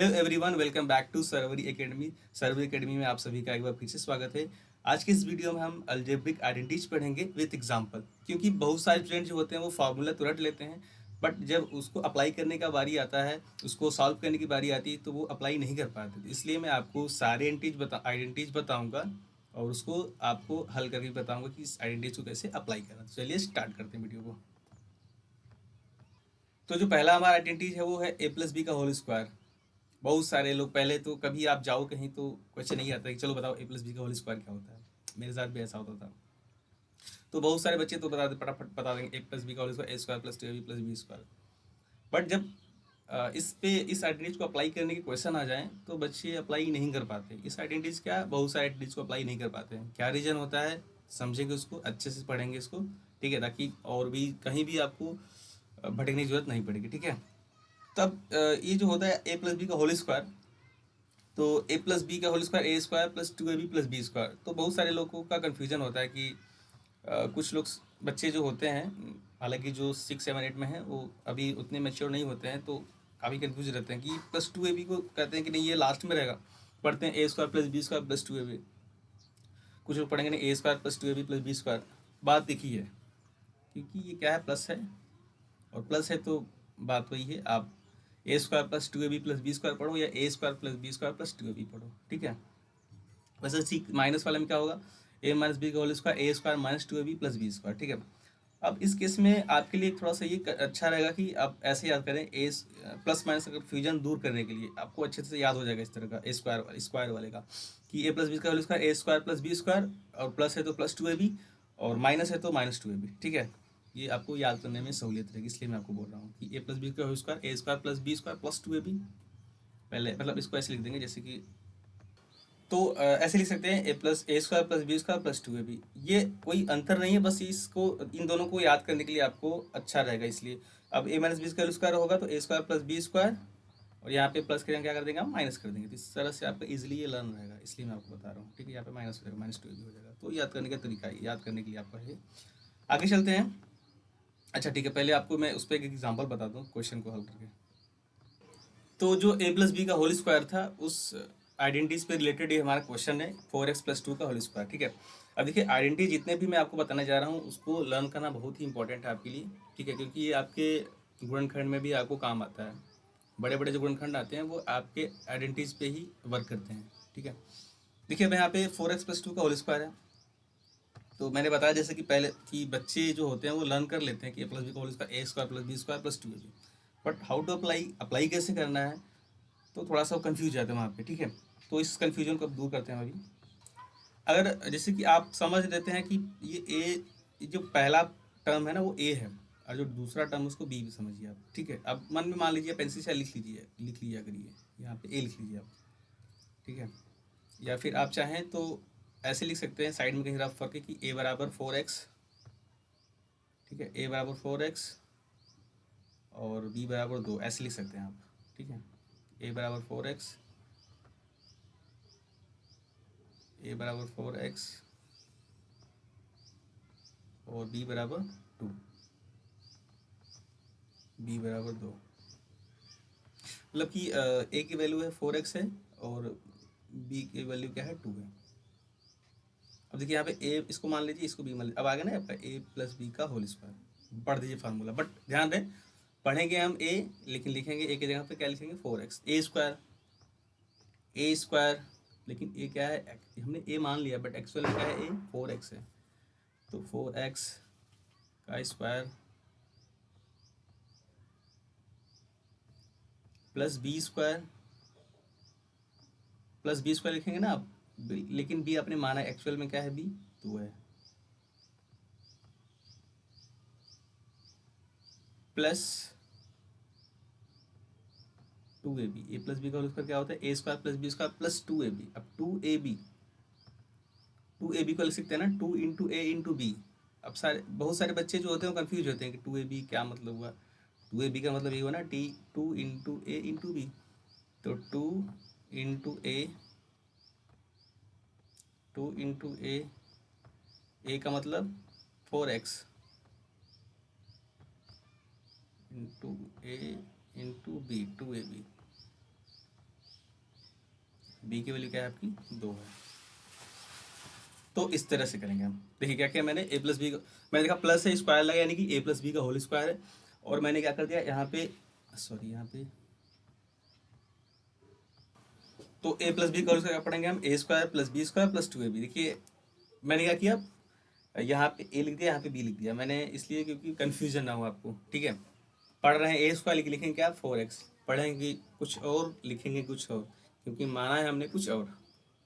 Hello everyone, welcome back to Sarvari academy. Sarvari academy में आप सभी का एक बार फिर से स्वागत है। आज की इस वीडियो में हम अलजेब्रिक आइडेंटिटीज पढ़ेंगे विथ एग्जांपल। क्योंकि बहुत सारे स्टूडेंट जो होते हैं वो फार्मूला तो रट लेते हैं, बट जब उसको अप्लाई करने का बारी आता है, उसको सॉल्व करने की बारी आती है, तो वो अप्लाई नहीं कर पाते। तो इसलिए मैं आपको सारे आइडेंटिटीज बताऊँगा और उसको आपको हल करके बताऊँगा कि इस आइडेंटिटीज को कैसे अप्लाई करना। तो चलिए स्टार्ट करते हैं वीडियो को। तो जो पहला हमारा आइडेंटिटी है वो है ए प्लस बी का होल स्क्वायर। बहुत सारे लोग, पहले तो कभी आप जाओ कहीं तो क्वेश्चन नहीं आता कि चलो बताओ ए प्लस बी का होल स्क्वायर क्या होता है। मेरे साथ भी ऐसा होता था। तो बहुत सारे बच्चे तो फटाफट बता देंगे ए प्लस बी का whole square A square plus two A B plus B square. But जब इस आइडेंटिटीज को अप्लाई करने के क्वेश्चन आ जाए तो बच्चे अप्लाई नहीं कर पाते। इस आइडेंटिटीज क्या, बहुत सारे आइडेंटिटीज को अप्लाई नहीं कर पाते हैं। क्या रीजन होता है, समझेंगे उसको, अच्छे से पढ़ेंगे इसको, ठीक है, ताकि और भी कहीं भी आपको भटकने की जरूरत नहीं पड़ेगी, ठीक है। तब ये जो होता है ए प्लस बी का होल स्क्वायर, तो ए प्लस बी का whole square A square plus two A B plus B square. तो बहुत सारे लोगों का कन्फ्यूजन होता है कि कुछ लोग बच्चे जो होते हैं, हालांकि जो 6 7 8 में हैं वो अभी उतने मेच्योर नहीं होते हैं, तो काफ़ी कन्फ्यूज रहते हैं कि प्लस टू ए बी को कहते हैं कि नहीं ये लास्ट में रहेगा। पढ़ते हैं a square plus B square plus two A b. कुछ लोग पढ़ेंगे नहीं a square plus two A B plus B square. बात देखी है, क्योंकि ये क्या है, प्लस है, और प्लस है तो बात वही है। आप a square plus two A B plus B square पढ़ो या a square plus B square plus two A b पढ़ो, ठीक है। वैसे सी माइनस वाले में क्या होगा, ए माइनस बी का whole square A square minus two A B plus B square, ठीक है। अब इस केस में आपके लिए थोड़ा सा ये अच्छा रहेगा कि आप ऐसे याद करें, ए प्लस माइनस का फ्यूजन दूर करने के लिए आपको अच्छे से याद हो जाएगा इस तरह का ए स्क्वायर स्क्वायर वाले का, कि ए प्लस बी का whole square A square plus B square, और प्लस है तो प्लस टू ए बी, और माइनस है तो माइनस टू ए बी, ठीक है। ये आपको याद करने में सहूलियत रहेगी, इसलिए मैं आपको बोल रहा हूँ कि ए प्लस बी का whole square A square plus B square plus two A B. पहले मतलब इसको ऐसे लिख देंगे जैसे कि, तो ऐसे लिख सकते हैं a square plus B square plus two A b. ये कोई अंतर नहीं है, बस इसको इन दोनों को याद करने के लिए आपको अच्छा रहेगा, इसलिए। अब ए माइनस बी स्क्वायर होगा तो A square plus B square, और यहाँ पे प्लस करेंगे क्या कर देंगे हम, माइनस कर देंगे। तो इस तरह से आपका इजीली ये लर्न रहेगा, इसलिए मैं आपको बता रहा हूँ, ठीक है। यहाँ पे माइनस हो जाएगा, माइनस टू ए बी हो जाएगा। तो याद करने का तरीका है, याद करने के लिए आपका है। आगे चलते हैं। अच्छा ठीक है, पहले आपको मैं उस पर एक एग्जाम्पल बता दूँ क्वेश्चन को हल करके। तो जो ए प्लस बी का होल स्क्वायर था, उस आइडेंटिटीज पे रिलेटेड ये हमारा क्वेश्चन है, 4x प्लस टू का होल स्क्वायर, ठीक है। अब देखिए, आइडेंटिटी जितने भी मैं आपको बताने जा रहा हूँ उसको लर्न करना बहुत ही इंपॉर्टेंट है आपके लिए, ठीक है, क्योंकि ये आपके गुणनखंड में भी आपको काम आता है। बड़े बड़े जो गुणनखंड आते हैं वो आपके आइडेंटिटीज पे ही वर्क करते हैं, ठीक है। देखिए, अब यहाँ पे 4x प्लस टू का होल स्क्वायर है। तो मैंने बताया जैसे कि पहले कि बच्चे जो होते हैं वो लर्न कर लेते हैं कि ए प्लस बी का whole square A square plus B square plus two A B, but how to apply, apply कैसे करना है, तो थोड़ा सा कंफ्यूज जाते हैं वहाँ पे, ठीक है। तो इस कंफ्यूजन को अब दूर करते हैं अभी। अगर जैसे कि आप समझ लेते हैं कि ये जो पहला टर्म है ना वो ए है, और जो दूसरा टर्म उसको बी भी समझिए आप, ठीक है। अब मन में मान लीजिए, पेंसिल से लिख लीजिए करिए, यहाँ पे ए लिख लीजिए आप, ठीक है। या फिर आप चाहें तो ऐसे लिख सकते हैं, साइड में कहीं रफ करके कि ए बराबर 4x, ठीक है, ए बराबर 4x और बी बराबर 2, ऐसे लिख सकते हैं आप, ठीक है। ए बराबर 4x, ए बराबर 4x और बी बराबर 2, बी बराबर 2। मतलब कि ए की वैल्यू है 4x है, और बी की वैल्यू क्या है, 2 है। अब देखिए यहाँ पे ए इसको मान लीजिए, इसको बी मान लीजिए। अब आ गया ना आपका ए प्लस बी का होल स्क्वायर। पढ़ दीजिए फार्मूला, बट ध्यान दें, पढ़ेंगे हम ए, लेकिन लिखेंगे ए की जगह पे क्या लिखेंगे, 4x A square, A square. लेकिन ए क्या है, हमने ए मान लिया, बट एक्चुअल में क्या है, ए 4x है। तो 4x का square plus B square, plus B square लिखेंगे ना आप, लेकिन बी आपने माना, एक्चुअल में क्या है, बी 2 है, प्लस 2ab। ए प्लस बी का होल स्क्वायर क्या होता है, ए square plus B square plus 2ab। अब 2ab को लिख सकते हैं ना, 2 इंटू ए इंटू बी। अब बहुत सारे बच्चे जो होते हैं वो कंफ्यूज होते हैं कि 2ab क्या मतलब हुआ। 2ab का मतलब ये हुआ ना, 2 इंटू ए इंटू बी। तो 2 इंटू ए, ए का मतलब 4x into A into B, 2ab। B की वैल्यू क्या है आपकी 2 है। तो इस तरह से करेंगे हम। देखिए क्या किया मैंने, ए प्लस बी, मैंने देखा प्लस है स्क्वायर लगा यानी कि ए प्लस बी का होल स्क्वायर है, और मैंने क्या कर दिया यहाँ पे, सॉरी यहाँ पे, तो ए प्लस बी का होल स्क्वायर पढ़ेंगे हम, a square plus B square plus 2ab। देखिए मैंने क्या किया, यहाँ पे ए लिख दिया, यहाँ पे बी लिख दिया मैंने, इसलिए क्योंकि कन्फ्यूजन ना हो आपको, ठीक है। पढ़ रहे हैं ए स्क्वायर लिखेंगे क्या 4x, पढ़ेंगे कुछ और लिखेंगे कुछ और, क्योंकि माना है हमने कुछ और,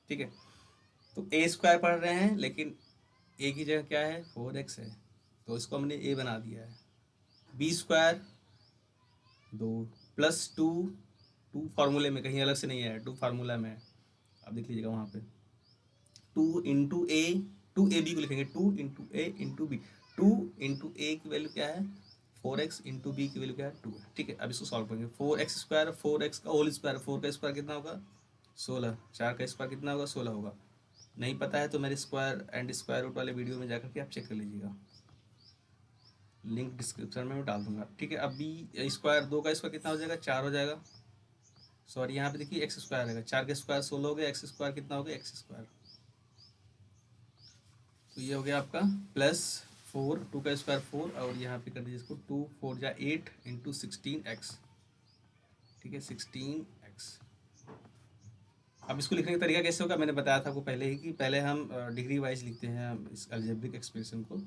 ठीक है। तो ए स्क्वायर पढ़ रहे हैं लेकिन ए की जगह क्या है 4x है, तो इसको हमने ए बना दिया है। बी स्क्वायर 2 प्लस 2, 2 फार्मूले में कहीं अलग से नहीं है, 2 फार्मूला में है, आप देख लीजिएगा वहाँ पे। 2 इंटू ए, 2ab को लिखेंगे 2 into A into B, 2 into ए की वैल्यू क्या है 4x, इंटू बी की वैल्यू क्या है 2 है, ठीक है। अब इसको सॉल्व करेंगे, 4x स्क्वायर, 4x का होल स्क्वायर, 4 का स्क्वायर कितना होगा 16, 4 का स्क्वायर कितना होगा 16 होगा। नहीं पता है तो मेरे स्क्वायर एंड स्क्वायर रूट वाले वीडियो में जाकर के आप चेक कर लीजिएगा, लिंक डिस्क्रिप्शन में मैं डाल दूंगा, ठीक है। अब बी स्क्वायर, 2 का स्क्वायर कितना हो जाएगा 4 हो जाएगा, सॉरी यहाँ पे देखिए एक्स स्क्वायर रहेगा, 4 का स्क्वायर 16 हो गया, एक्स स्क्वायर कितना हो गया एक्स स्क्वायर, तो ये हो गया आपका प्लस 4, 2 का स्क्वायर 4, और यहाँ पे कर दीजिए इसको 2 4 जा 8 इंटू 16x, ठीक है 16x। अब इसको लिखने का तरीका कैसे होगा, मैंने बताया था आपको पहले ही कि पहले हम डिग्री वाइज लिखते हैं हम इस अलजेब्रिक एक्सप्रेशन को,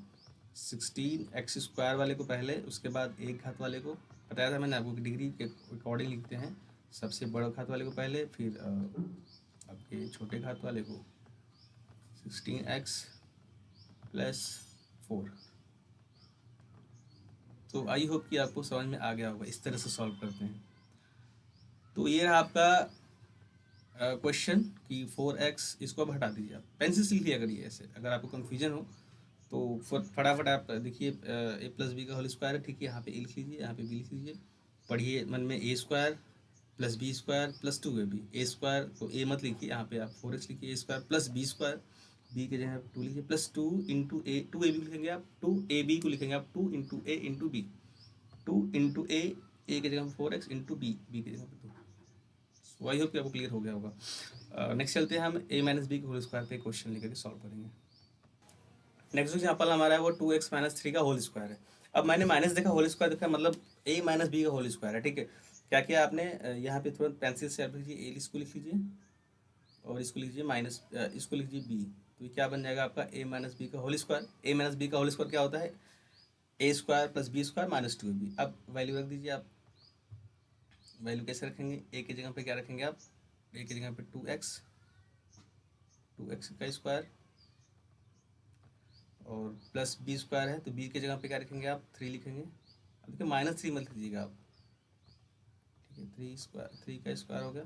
16x स्क्वायर वाले को पहले, उसके बाद एक घात वाले को, बताया था मैंने आपको कि डिग्री के अकॉर्डिंग लिखते हैं, सबसे बड़ा घात वाले को पहले, फिर आपके छोटे घात वाले को 16x प्लस 4। तो आई होप कि आपको समझ में आ गया होगा, इस तरह से सॉल्व करते हैं। तो ये रहा आपका क्वेश्चन कि 4x, इसको अब हटा दीजिए, आप पेन से सीख लिया करिए ऐसे, अगर आपको कन्फ्यूजन हो तो फटाफट आप देखिए ए प्लस बी का होल स्क्वायर है, ठीक है, यहाँ पे ए लिख लीजिए, यहाँ पे बी लिख लीजिए, पढ़िए मन में ए square plus B square plus 2ab, a square तो ए मत लिखिए, यहाँ पे आप 4x लिखिए, a square plus B square, b के जगह 2 लिखिए, प्लस 2 इंटू ए, 2ab लिखेंगे आप, 2ab को लिखेंगे आप 2 into A into B, 2 into ए, ए की जगह 4x इंटू बी, बी की जगह 2। सो आई होप कि आपको क्लियर हो गया होगा। नेक्स्ट चलते हैं हम ए माइनस बी के होल स्क्वायर पे क्वेश्चन लेकर के सॉल्व करेंगे। नेक्स्ट एग्जाम्पल हमारा है वो 2x माइनस 3 का होल स्क्वायर है। अब मैंने माइनस देखा, होल स्क्वायर देखा, मतलब ए माइनस बी का होल स्क्वायर है, ठीक है। क्या किया आपने, यहाँ पे तुरंत पेंसिल से आप लिखिए, ए इसको लिख लीजिए और इसको लिखिए माइनस, इसको लिखिए बी, तो ये क्या बन जाएगा आपका ए माइनस बी का whole square. A minus B का होल स्क्वायर क्या होता है ए square plus B square minus 2ab। अब वैल्यू रख दीजिए आप, वैल्यू कैसे रखेंगे, ए की जगह पे क्या रखेंगे आप, ए की जगह पे 2x, 2x का स्क्वायर, और प्लस बी स्क्वायर है तो बी की जगह पे क्या रखेंगे आप 3 लिखेंगे। अब देखिए माइनस 3 मत लीजिएगा आप, ठीक है, 3 स्क्वायर, 3 का स्क्वायर हो गया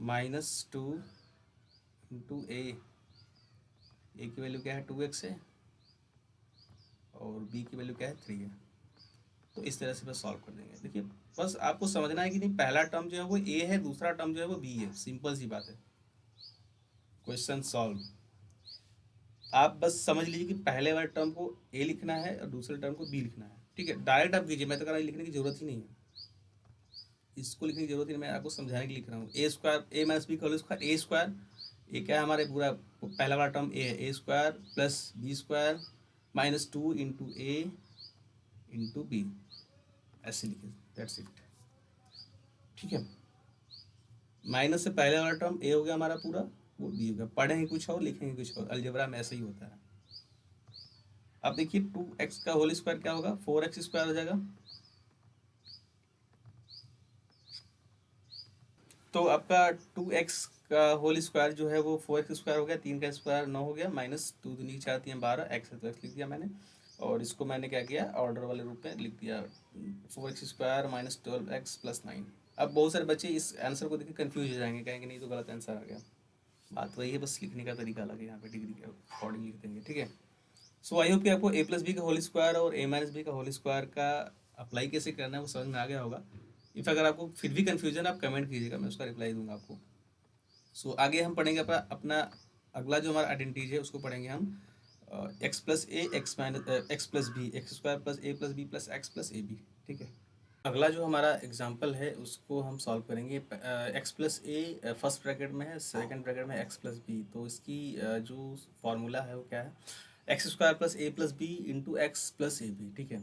माइनस 2 इंटू ए की वैल्यू क्या है 2x है, और बी की वैल्यू क्या है 3 है। तो इस तरह से बस सॉल्व कर देंगे। देखिए बस आपको समझना है कि नहीं, पहला टर्म जो है वो ए है, दूसरा टर्म जो है वो बी है, सिंपल सी बात है, क्वेश्चन सॉल्व। आप बस समझ लीजिए कि पहले वाले टर्म को ए लिखना है और दूसरे टर्म को बी लिखना है, ठीक है। डायरेक्ट आप कीजिए, मैं तो कह रहा हूँ लिखने की जरूरत ही नहीं है, इसको लिखने की जरूरत नहीं, मैं आपको समझाने के लिए लिख रहा हूँ। ए स्क्वायर, ए माइनस बी का होल स्क्वायर, ए स्क्वायर, ये क्या है हमारे पूरा पहला वाला टर्म ए है, ए square plus B square minus 2 into A into B, ऐसे लिखे, दैट्स इट, ठीक है। माइनस से पहले वाला टर्म ए हो गया हमारा पूरा, वो बी हो गया, पढ़ेंगे कुछ और लिखेंगे कुछ और, अलजेब्रा में ऐसा ही होता है। अब देखिए 2x का होल स्क्वायर क्या होगा 4x स्क्वायर हो जाएगा, तो आपका 2x का होल स्क्वायर जो है वो 4x स्क्वायर हो गया, 3 का स्क्वायर 9 हो गया, माइनस 2 दूनी 4 3 12, x है तो x लिख दिया मैंने, और इसको मैंने क्या किया ऑर्डर वाले रूप में लिख दिया, 4x square minus 12x plus 9। अब बहुत सारे बच्चे इस आंसर को देख के कन्फ्यूज हो जाएंगे, कहेंगे नहीं तो गलत आंसर आ गया, बात वही है, बस लिखने का तरीका अलग है, यहाँ पे डिग्री के अकॉर्डिंग लिख देंगे, ठीक है। सो आई होप कि आपको ए प्लस बी का होल स्क्वायर और ए माइनस बी का होल स्क्वायर का अप्लाई कैसे करना है वो समझ में आ गया होगा। इफ अगर आपको फिर भी कन्फ्यूजन आप कमेंट कीजिएगा, मैं उसका रिप्लाई दूंगा आपको। सो आगे हम पढ़ेंगे अपना अपना अगला जो हमारा आइडेंटिटी है उसको पढ़ेंगे हम X plus A X minus X plus B, X square plus A B plus X plus A B, ठीक है। अगला जो हमारा एग्जाम्पल है उसको हम सॉल्व करेंगे। X plus A first bracket में है, सेकंड ब्रैकेट में एक्स प्लस बी। तो इसकी जो फॉर्मूला है वो क्या है, X square plus A plus B into X plus A B. ठीक है,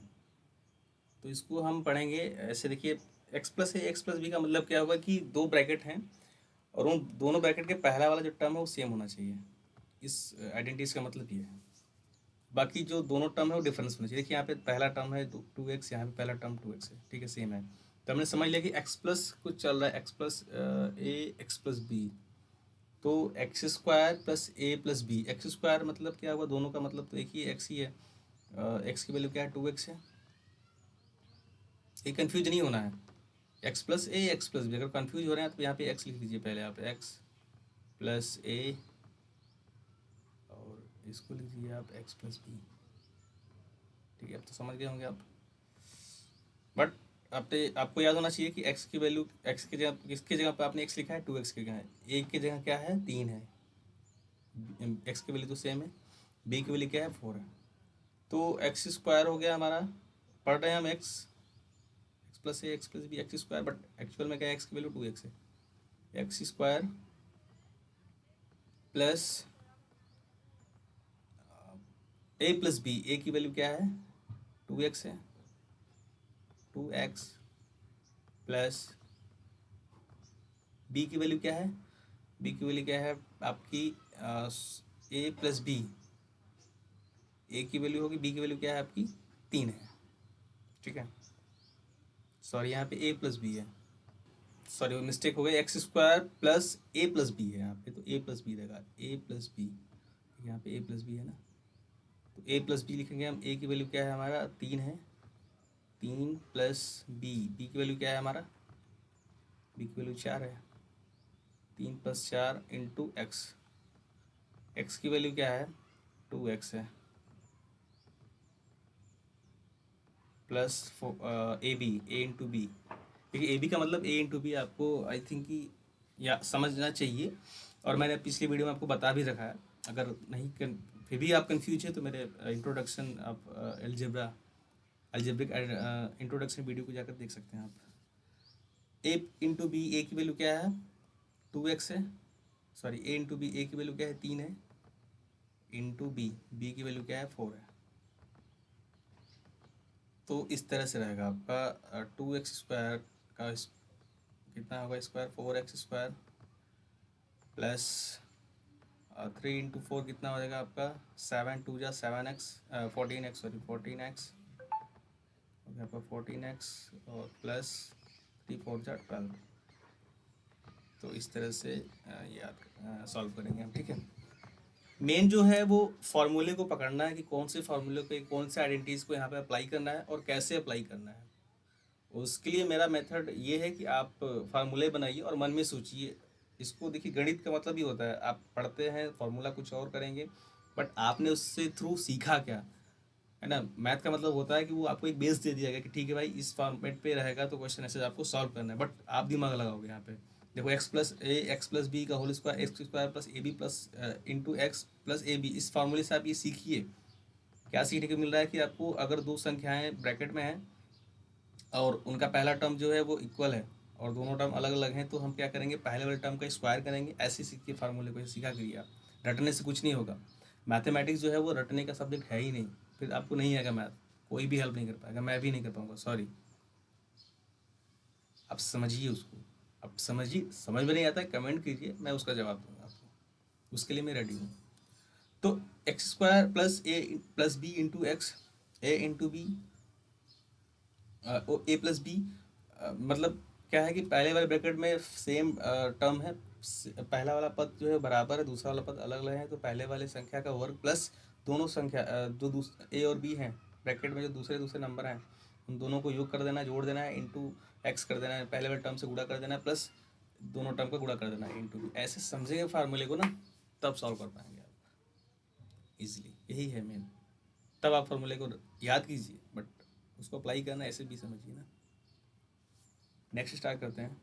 तो इसको हम पढ़ेंगे ऐसे। देखिए, X plus A X plus B का मतलब क्या होगा कि दो ब्रैकेट हैं और उन दोनों ब्रैकेट के पहला वाला जो टर्म है वो सेम होना चाहिए। इस आइडेंटिटीज का मतलब ये है। बाकी जो दोनों टर्म है वो डिफरेंस होना चाहिए। देखिए यहाँ पे पहला टर्म है 2x, यहाँ पे पहला टर्म 2x है। ठीक है, सेम है। तो हमने समझ लिया कि x प्लस कुछ चल रहा है, x plus A X plus B. तो x square plus A plus B, X square मतलब क्या हुआ, दोनों का मतलब तो एक ही एक्स ही है। एक्स की वैल्यू क्या है, 2x है। ये कन्फ्यूज नहीं होना है, x plus A X plus B. अगर कन्फ्यूज हो रहे हैं तो यहाँ पे एक्स लिख दीजिए पहले आप, एक्स प्लस ए, और इसको लिख दीजिए आप एक्स प्लस बी। ठीक है, अब तो समझ गए होंगे आप। बट आपको याद होना चाहिए कि x की वैल्यू, x की जगह किसकी जगह पे आपने x लिखा है, 2x की जगह। a की जगह क्या है, 3 है। x की वैल्यू तो सेम है, b की वैल्यू क्या है, 4 है। तो एक्स स्क्वायर हो गया हमारा, पढ़ रहे हैं हम X plus A X plus B X square, but actual में क्या है, एक्स की वैल्यू 2x है। X square plus A plus B, A की वैल्यू क्या है, 2x है। 2x प्लस बी की वैल्यू क्या है, बी की वैल्यू क्या है आपकी, ए प्लस बी। ए की वैल्यू होगी, बी की वैल्यू क्या है आपकी, 3 है। ठीक है, सॉरी यहाँ पे ए प्लस बी है, सॉरी वो मिस्टेक हो गई। X square plus A plus B है यहाँ पे, तो ए प्लस बी रहेगा, ए प्लस बी। यहाँ पे ए प्लस बी है ना, तो ए प्लस बी लिखेंगे हम। ए की वैल्यू क्या है हमारा, 3 है। 3 प्लस बी, बी की वैल्यू क्या है हमारा, बी की वैल्यू 4 है। 3 प्लस 4 इंटू एक्स, एक्स की वैल्यू क्या है, 2x है। Plus A B, A into B. देखिए ए बी का मतलब ए इंटू बी आपको आई थिंक कि या समझना चाहिए, और मैंने पिछली वीडियो में आपको बता भी रखा है। अगर नहीं फिर भी आप कंफ्यूज है तो मेरे इंट्रोडक्शन आप एल्जेब्रा एल्जेब्रिक इंट्रोडक्शन वीडियो को जाकर देख सकते हैं आप। ए इंटू बी, ए की वैल्यू क्या है, 2x है। Sorry, A into B, A की वैल्यू क्या है, 3 है। इंटू बी, बी की वैल्यू क्या है, 4 है। तो इस तरह से रहेगा आपका 2x स्क्वायर का कितना होगा square, 4x square plus 3 into 4 कितना हो जाएगा आपका, 7 2 जा 7x, 14x, सॉरी 14x हो गया आपका 14x, और प्लस 3 4 जा 12। तो इस तरह से याद सॉल्व करेंगे हम। ठीक है, मेन जो है वो फॉर्मूले को पकड़ना है कि कौन से फॉर्मूले को, कौन से आइडेंटिटीज को यहाँ पे अप्लाई करना है और कैसे अप्लाई करना है। उसके लिए मेरा मेथड ये है कि आप फार्मूले बनाइए और मन में सोचिए। इसको देखिए, गणित का मतलब ही होता है, आप पढ़ते हैं फार्मूला कुछ और करेंगे, बट आपने उससे थ्रू सीखा क्या है ना। मैथ का मतलब होता है कि वो आपको एक बेस दे दिया गया कि ठीक है भाई, इस फॉर्मेट पे रहेगा तो क्वेश्चन ऐसे आपको सॉल्व करना है, बट आप दिमाग लगाओगे यहाँ पे। देखो, X plus A X plus B का whole square, X square plus A B plus into X plus A B, इस फार्मूले से आप ये सीखिए। क्या सीखने को मिल रहा है कि आपको अगर दो संख्याएं ब्रैकेट में हैं और उनका पहला टर्म जो है वो इक्वल है और दोनों टर्म अलग अलग हैं, तो हम क्या करेंगे, पहले वाले टर्म का स्क्वायर करेंगे। ऐसे सीख के फार्मूले को सीखा करिए आप, रटने से कुछ नहीं होगा। मैथमेटिक्स जो है वो रटने का सब्जेक्ट है ही नहीं, फिर आपको नहीं आएगा मैथ, कोई भी हेल्प नहीं कर पाएगा, मैं भी नहीं कर पाऊंगा, सॉरी। आप समझिए उसको, आप समझिए। समझ में नहीं आता है कमेंट कीजिए, मैं उसका जवाब दूंगा आपको, उसके लिए मैं रेडी हूँ। तो x square plus A plus B into x, A into B, A plus B, मतलब क्या है कि पहले वाले ब्रैकेट में सेम टर्म है, पहला वाला पद जो है बराबर है, दूसरा वाला पद अलग अलग है, तो पहले वाले संख्या का वर्ग प्लस दोनों संख्या जो ए और बी हैं ब्रैकेट में, जो दूसरे दूसरे नंबर हैं उन दोनों को योग कर देना है, जोड़ देना है, इंटू एक्स कर देना है, पहले वाले टर्म से गुणा कर देना है, प्लस दोनों टर्म का गुणा कर देना है, इंटू बी। ऐसे समझेंगे फार्मूले को ना, तब सॉल्व कर पाएंगे आप इजीली। यही है मेन। तब आप फार्मूले को याद कीजिए, बट उसको अप्लाई करना ऐसे भी समझिए ना। नेक्स्ट स्टार्ट करते हैं।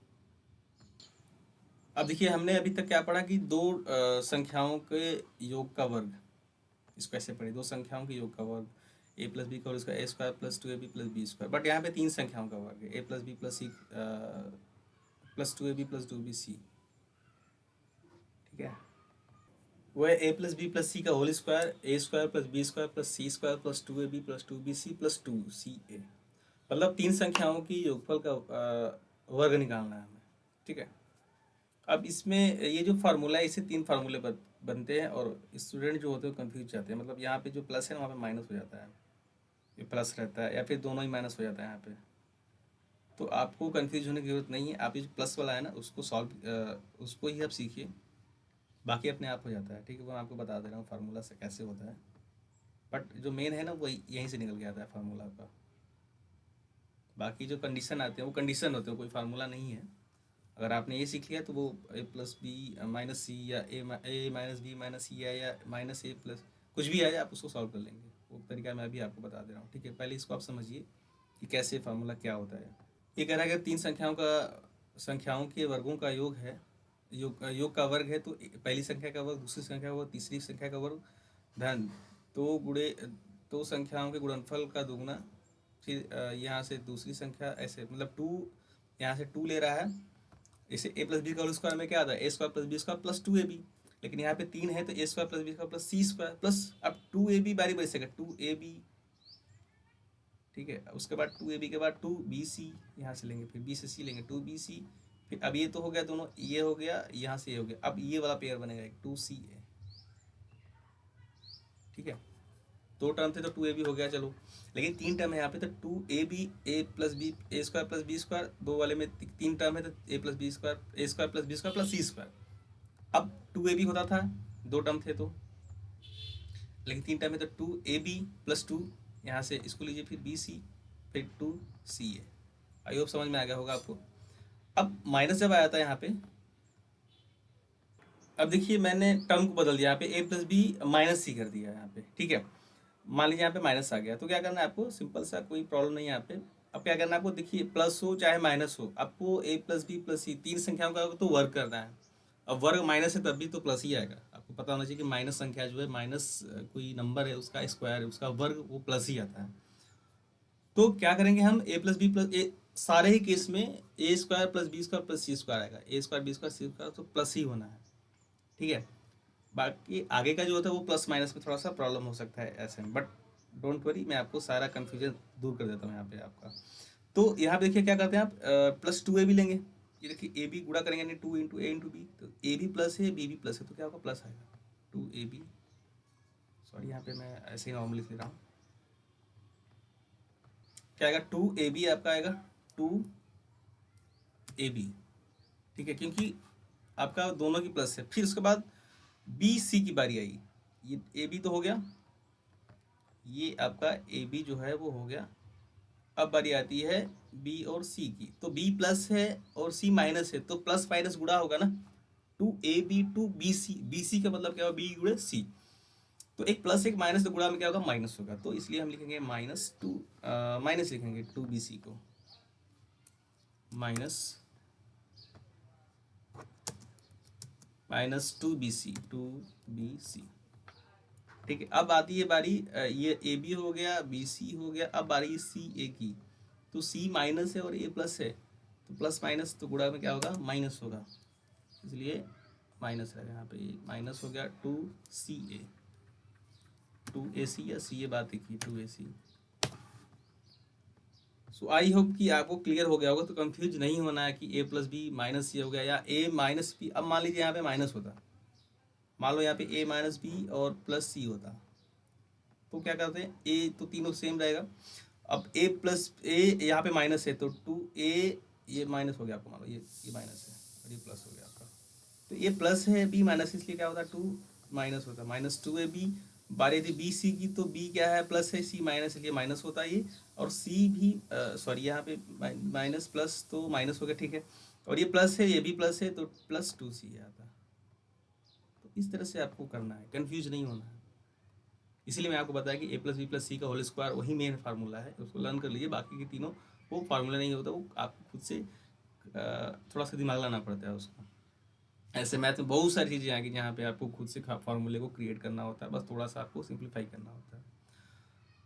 अब देखिए, हमने अभी तक क्या पढ़ा कि दो संख्याओं के योग का वर्ग, इसको ऐसे पढ़े, दो संख्याओं के योग का वर्ग। ए प्लस बी का whole square A square plus 2ab plus B square, but यहाँ पे 3 संख्याओं का वर्ग है, A plus B plus C plus 2ab plus 2bc, ठीक है। वो है A plus B plus C का whole square A square plus B square plus C square plus 2ab plus 2bc plus 2ca, मतलब 3 संख्याओं की योगफल का वर्ग निकालना है हमें, ठीक है। अब इसमें ये जो फार्मूला है, इसे 3 फार्मूले बनते हैं और स्टूडेंट जो होते हैं कंफ्यूज जाते हैं, मतलब यहाँ पे जो प्लस है वहाँ पे माइनस हो जाता है, ये प्लस रहता है या फिर दोनों ही माइनस हो जाता है यहाँ पे। तो आपको कंफ्यूज होने की जरूरत नहीं है, आप ये जो प्लस वाला है ना उसको उसको ही आप सीखिए, बाकी अपने आप हो जाता है, ठीक है। वो मैं आपको बता दे रहा हूँ फार्मूला से कैसे होता है, बट जो मेन है ना वो यहीं से निकल के आता है फार्मूला का। बाकी जो कंडीशन आते हैं वो कंडीशन होते हैं, कोई फार्मूला नहीं है। अगर आपने ये सीख लिया तो वो ए प्लस बी माइनस सी या ए माइनस बी माइनस सी या माइनस ए प्लस कुछ भी आए आप उसको सॉल्व कर लेंगे, वो तरीका मैं अभी आपको बता दे रहा हूँ, ठीक है। पहले इसको आप समझिए कि कैसे फार्मूला क्या होता है। ये कह रहा है कि 3 संख्याओं के वर्गों का योग है, योग का वर्ग है, तो पहली संख्या का वर्ग, दूसरी संख्या का वर्ग, तीसरी संख्या का वर्ग धन दो संख्याओं के गुणनफल का दुगना, फिर यहाँ से दूसरी संख्या, ऐसे मतलब 2 यहाँ से 2 ले रहा है। इसे ए प्लस बी का होल स्क्वायर में क्या आता है ए square plus B square plus 2ab, लेकिन यहाँ पे 3 है तो A square plus B square plus C square plus अब 2ab बारी बारी से 2ab, ठीक है। उसके बाद 2ab के बाद 2bc, यहाँ से लेंगे फिर b से c लेंगे 2bc, फिर अब ये तो हो गया दोनों, ये हो गया यहाँ से ये हो गया, अब ये वाला पेयर बनेगा एक 2ca, ठीक है। 2 टर्म थे तो 2ab हो गया, चलो, लेकिन 3 टर्म है यहाँ पे तो 2ab A plus B A square plus B square, 2 वाले में 3 टर्म है तो ए plus B square A square plus B square plus C square. अब 2ab होता था, 2 टर्म थे तो, लेकिन 3 टर्म है तो 2ab प्लस 2, यहाँ से इसको लीजिए फिर bc फिर 2ca। आई होप समझ में आ गया होगा आपको। अब माइनस जब आया था यहाँ पे, अब देखिए मैंने टर्म को बदल दिया, यहाँ पे ए प्लस बी माइनस सी कर दिया यहाँ पे, ठीक है। मान लीजिए यहाँ पे माइनस आ गया तो क्या करना है आपको, सिंपल सा, कोई प्रॉब्लम नहीं है यहाँ पे। अब क्या करना है आपको, देखिए प्लस हो चाहे माइनस हो, आपको ए प्लस बी प्लस सी 3 संख्याओं का तो वर्ग करना है। अब वर्ग माइनस है तब भी तो प्लस ही आएगा, आपको पता होना चाहिए कि माइनस संख्या जो है, माइनस कोई नंबर है उसका स्क्वायर है, उसका वर्ग वो प्लस ही आता है। तो क्या करेंगे हम, A plus B plus A, सारे ही केस में ए square plus B square plus C square आएगा, A square B square C square तो प्लस ही होना है, ठीक है। बाकी आगे का जो होता है वो प्लस माइनस में थोड़ा सा प्रॉब्लम हो सकता है ऐसे में, बट डोंट वरी, मैं आपको सारा कन्फ्यूजन दूर कर देता हूँ यहाँ पे आपका। तो यहाँ पे देखिए क्या करते हैं आप, प्लस 2ab लेंगे, ये देखिए ए बी गुणा करेंगे यानी 2 इंटू ए इंटू बी, तो ए भी प्लस है बी भी प्लस है तो क्या होगा, प्लस आएगा 2ab, सॉरी यहाँ पे मैं ऐसे ही नॉर्मल लिख ले रहा हूँ, क्या आएगा 2ab आपका आएगा 2ab, ठीक है, क्योंकि आपका दोनों की प्लस है। फिर उसके बाद बी सी की बारी आई, ये ए बी तो हो गया, ये आपका ए बी जो है वो हो गया। अब बारी आती है बी और सी की, तो बी प्लस है और सी माइनस है तो प्लस माइनस गुणा होगा ना, 2ab टू बी सी का मतलब क्या होगा, बी गुणे सी, तो एक प्लस एक माइनस तो गुणा में क्या होगा, माइनस होगा, तो इसलिए हम लिखेंगे माइनस लिखेंगे 2bc को, माइनस 2bc, ठीक है। अब आती है बारी ये ए बी हो गया बी सी हो गया, अब बारी सी ए की, तो सी माइनस है और ए प्लस है तो प्लस माइनस तो गुणा में क्या होगा, माइनस होगा, इसलिए माइनस है यहाँ पे, माइनस हो गया 2ca 2ac या सी ए, बात एक ही 2ac। सो आई होप कि आपको क्लियर हो गया होगा, तो कंफ्यूज नहीं होना है कि ए प्लस बी माइनस सी हो गया या ए माइनस बी। अब मान लीजिए यहाँ पे माइनस होता, मान लो यहाँ पे ए माइनस बी और प्लस सी होता, तो क्या करते हैं, ए तो तीनों सेम रहेगा। अब ए प्लस ए यहाँ पे माइनस है तो 2a, ये माइनस हो गया आपको, मान लो ये माइनस है और ये प्लस हो गया आपका, तो ये प्लस है बी माइनस, इसलिए क्या होता है 2 माइनस होता है, माइनस 2ab। बारी थी बी सी की, तो बी क्या है, प्लस है, सी माइनस, इसलिए माइनस होता है ये, और सी भी सॉरी यहाँ पे माइनस प्लस तो माइनस हो गया, ठीक है, और ये प्लस है ये भी प्लस है तो प्लस 2c आता है। तो इस तरह से आपको करना है, कन्फ्यूज नहीं होना है, इसीलिए मैं आपको बताया कि A plus B plus C का होल स्क्वायर वही मेन फार्मूला है, उसको लर्न कर लीजिए। बाकी के तीनों वो फार्मूला नहीं होता, वो आपको खुद से थोड़ा सा दिमाग लाना पड़ता है उसका। ऐसे मैथ में बहुत सारी चीज़ें आएंगी जहाँ पे आपको खुद से फार्मूले को क्रिएट करना होता है, बस थोड़ा सा आपको सिंप्लीफाई करना होता है।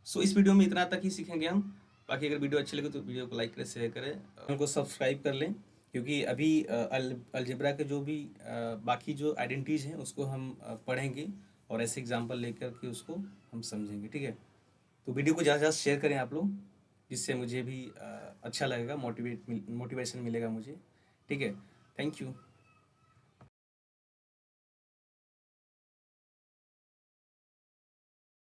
सो इस वीडियो में इतना तक ही सीखेंगे हम। बाकी अगर वीडियो अच्छी लगे तो वीडियो को लाइक करें, शेयर करें, उनको सब्सक्राइब कर लें, क्योंकि अभी अलजेब्रा के जो भी बाकी जो आइडेंटिटीज़ हैं उसको हम पढ़ेंगे और ऐसे एग्जाम्पल लेकर के उसको हम समझेंगे। ठीक है, तो वीडियो को ज़्यादा से ज़्यादा शेयर करें आप लोग, जिससे मुझे भी अच्छा लगेगा, मोटिवेशन मिलेगा मुझे। ठीक है, थैंक यू।